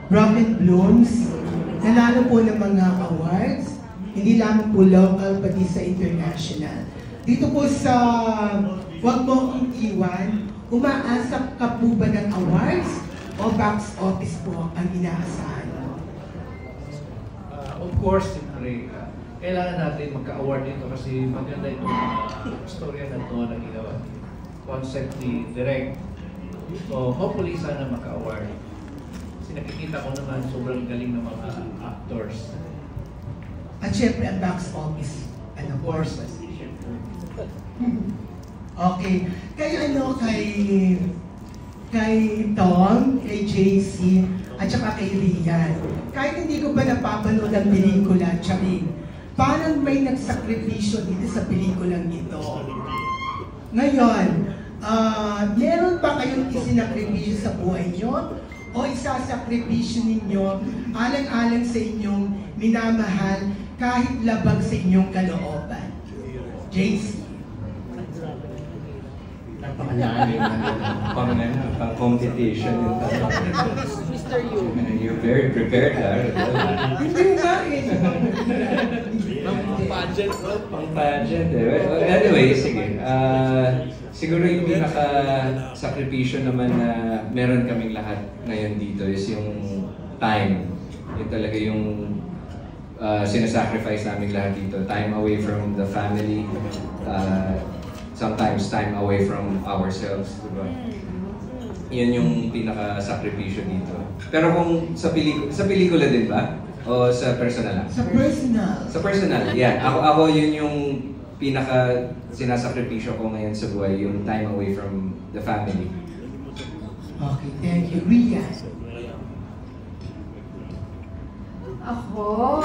Rocket Blooms, nanalo po ng mga awards, hindi lamang po local, pati sa international. Dito po sa Wag Mo Akong Iwan, umaasa ka po ba ng awards o box office po ang inaasahan mo? Of course, siyempre, kailangan natin magka-award dito kasi maganda itong storya na ito na ginawa. Concept ni Direct. So, hopefully, sana magka-award. Kasi nakikita ko naman sobrang galing ng mga actors. At syempre, ang box office, Of course. Okay. Kaya kay Tom, kay JC, at saka kay Rian. Kahit hindi ko pa napapanood ang pelikula, Charing, parang may nagsakripisyo dito sa pelikulang ito. Ngayon, meron ba kayong isinakripisyo sa buhay nyo? O isasakripisyo ninyo alang-alang sa inyong minamahal kahit labag sa inyong kalooban? JC. Napakalalim na pang-competition yung tanong. Mr. Yu. You're very prepared, ha? Hindi ba eh. Pang-pageant. Pang-pageant, eh. Well, anyway, sige. Siguro yung pinaka-sakripisyo naman na meron kaming lahat ngayon dito is yung time. Yung talaga yung sinasacrifice namin lahat dito. Time away from the family. Sometimes time away from ourselves, diba? Yun yung pinaka-sakripisyo dito. Pero kung sa pelikula din ba? O sa personal lang? Sa personal. Sa personal, yeah. Ako yun yung pinaka-sinasakripisyo ko ngayon sa buhay, yung time away from the family. Okay, thank you. Rian. Ako,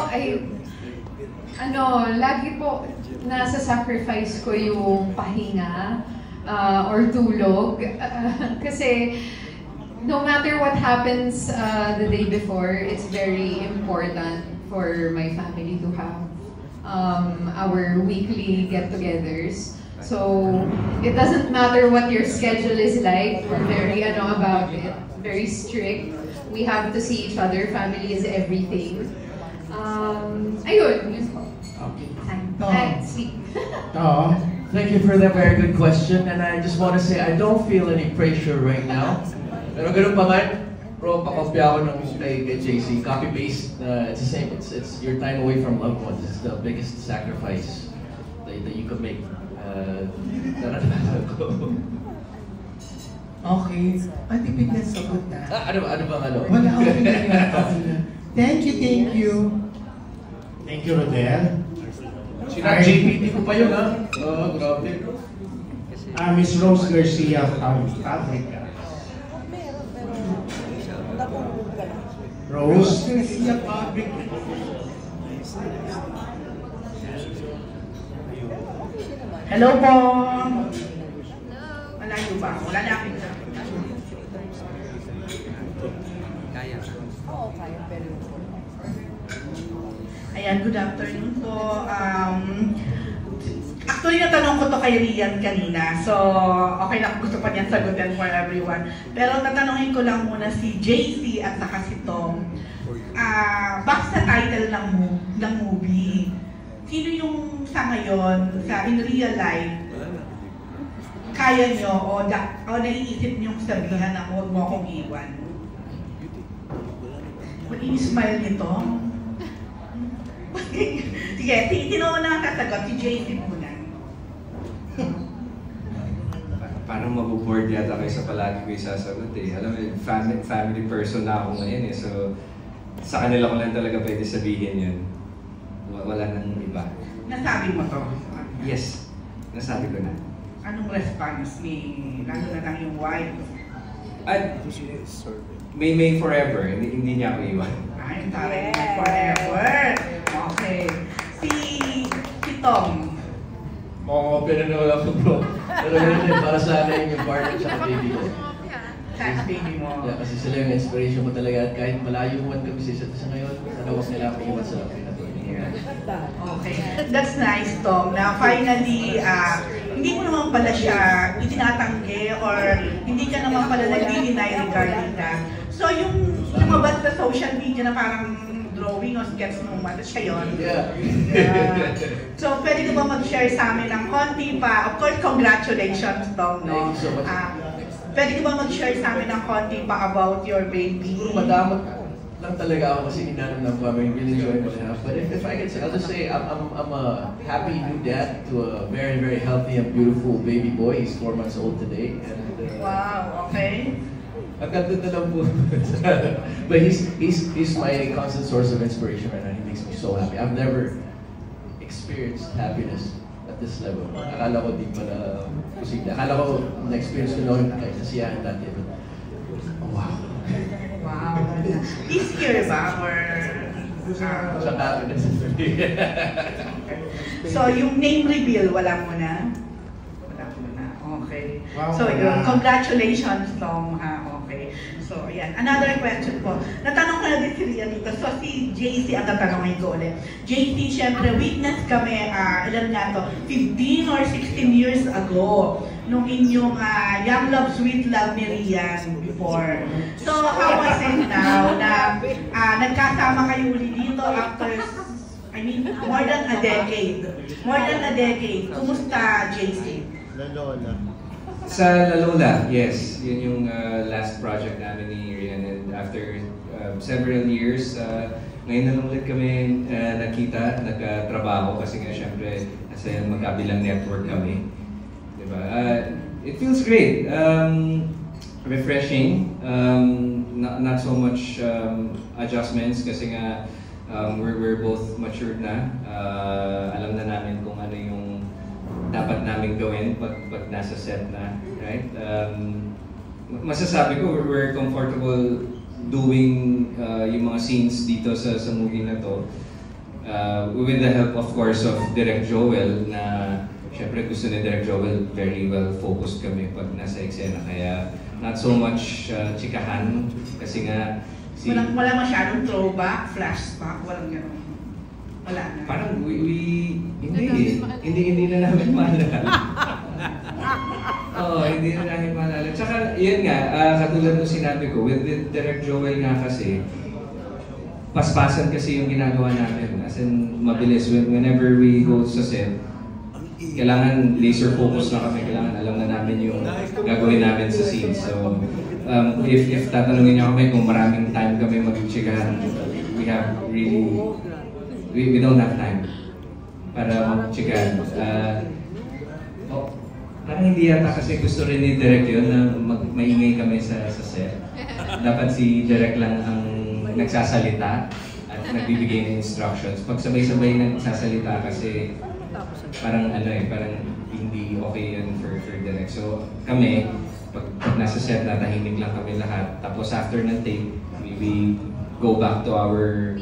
lagi po nasa sacrifice ko yung pahinga or tulog. Kasi no matter what happens the day before, it's very important for my family to have our weekly get-togethers. So it doesn't matter what your schedule is like. We're very about it, very strict. We have to see each other. Family is everything. Ayun, yun po. Okay. Sleep. Thank you for that very good question. And I just want to say, I don't feel any pressure right now. Pero ganun pa man, bro, pakopya ako ng kay JC. Copy-paste. It's the same. It's your time away from loved ones. It's the biggest sacrifice that you could make. Okay. Ang tipid na sagot na. Ano bang ano? Wala akong nangyari. Thank you. Thank you, Rodel. GPT ko pa yun, ha? Oo, grabe. Miss Rose Garcia from Africa. Rose? Garcia Public. Hello po! Malayo ba? Wala na aking Kaya. Oo, kaya. Pero ayan, good afternoon po. Actually, natanong ko to kay Rian kanina. So, okay lang, gusto pa niyan sagutin for everyone. Pero tatanungin ko lang muna si JC at saka si Tom. Back sa title ng movie, sino yung sa ngayon, sa in real life, kaya nyo o naiisip nyo sabihan na huwag mo akong iwan? What i-smile nito? Sige, sino na kasagot? Si JC muna. Parang mabuboard yata kayo sa palagi ko isasagot eh. Alam mo, family person na ako ngayon eh. So, sa kanila ko lang talaga pwede sabihin yun. Wala nang iba. Nasabi mo to? Yes, nasabi ko na. Anong response ni, lalo na lang yung wife? At may forever, hindi niya ako iwan. Ay, taray na forever. Okay. Si Tom. Mga pinanood ako, bro. Pero yun, para sa akin yung partner sa baby ko. Sa baby mo. Yeah, kasi sila yung inspiration ko talaga at kahit malayo man kami sa isa't isa ngayon, sana huwag nila ako iwan sa pinatuloy. Okay. That's nice, Tom. Na finally, hindi mo naman pala siya itinatanggi or hindi ka naman pala nag-deny regarding that. So yung lumabas sa social media na parang drawing o sketch mo, siya yun? Yeah. So pwede ka ba mag-share sa amin ng konti pa? Of course, congratulations, Tom, no? Thank you so much. Pwede ka ba mag-share sa amin ng konti pa about your baby? Madamot lang talaga ako kasi hinanap ng family. Really enjoy what I have. But if I can say, I'll just say I'm a happy new dad to a very, very healthy and beautiful baby boy. He's 4 months old today. And, Wow, okay. Ang ganda na lang po. But he's my constant source of inspiration right now. He makes me so happy. I've never experienced happiness at this level. Akala ko di pala posible. Akala ko na-experience ko noon kahit nasiyahan dati. Oh, wow. Wow. He's here ba? Or... Sa happiness. So, yung name reveal, wala mo na? Wala mo na. Okay. Wow, So, wala. yun. Congratulations, Tom. Okay. So, ayan. Another question po. Natanong ko na din si Rian dito. So, si JC ang tatanungin ko ulit. JC, syempre, witness kami, ilan nga to? 15 or 16 years ago nung inyong Young Love, Sweet Love ni Rian before. So, how was it now na nagkasama kayo ulit dito after, I mean, more than a decade? More than a decade. Kumusta, JC? Sa La Lola, yes. Yun yung last project namin ni Rian. And after several years, ngayon na lang ulit kami nakita, nagkatrabaho kasi nga syempre nasa magkabilang network kami. Diba? It feels great. Refreshing. Not so much adjustments kasi nga we're both matured na. Alam na namin kung ano yung dapat namin gawin pag nasa set na, right? Masasabi ko we're comfortable doing yung mga scenes dito sa movie na to with the help, of course, of Direk Joel na syempre gusto ni Direk Joel very well focused kami pag nasa eksena, kaya not so much chikahan kasi nga Wala masyadong throwback, flashback, walang gano'n. Wala na. Parang hindi na namin maalala. Oo, hindi na namin maalala. Tsaka, yun nga, katulad ng sinabi ko, with Direk Joel nga kasi, paspasan kasi yung ginagawa namin. As in, mabilis. Whenever we go sa set, kailangan laser focus na kami. Kailangan alam na namin yung gagawin namin sa scene. So, if tatanungin niyo kami kung maraming time kami mag-chikahan, we don't have time para mag-chikahan. Parang hindi yata kasi gusto rin ni Direk yun na maingay kami sa set. Dapat si Direk lang ang nagsasalita at nagbibigay ng instructions. Pag sabay-sabay nagsasalita kasi parang parang hindi okay yun for Direk. So kami, pag nasa set na tahimik lang kami lahat. Tapos after ng take, we go back to our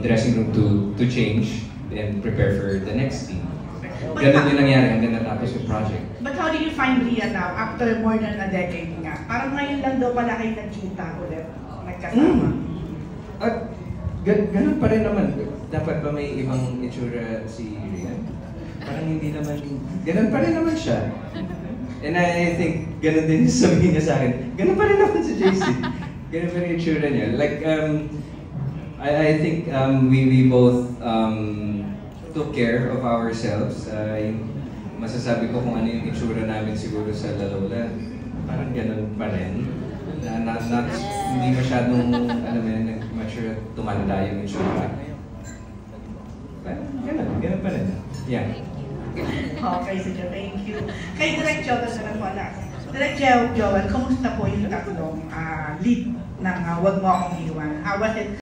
dressing room to change and prepare for the next scene. Ganun yung nangyari hanggang natapos yung project. But how do you find Rian now after more than a decade nga? Parang ngayon lang daw pala kayo nagkita ulit, nagkasama. At ganun pa rin naman. Dapat ba may ibang itsura si Rian? Parang hindi naman, ganun pa rin naman siya. And I think ganun din yung sabihin niya sa akin. Ganun pa rin naman si JC. Ganun pa rin yung itsura niya. Like, I think we both took care of ourselves. Masasabi ko kung ano yung itsura namin siguro sa La Lola. Parang ganun pa rin. Hindi masyadong, mature tumanda yung itsura. Ganun pa rin. Yeah. Okay, sige, thank you. Kay Direk Joel na wala. Direk Joel, kumusta po yung tatlong lead ng Wag Mo Akong Iwan? How was it?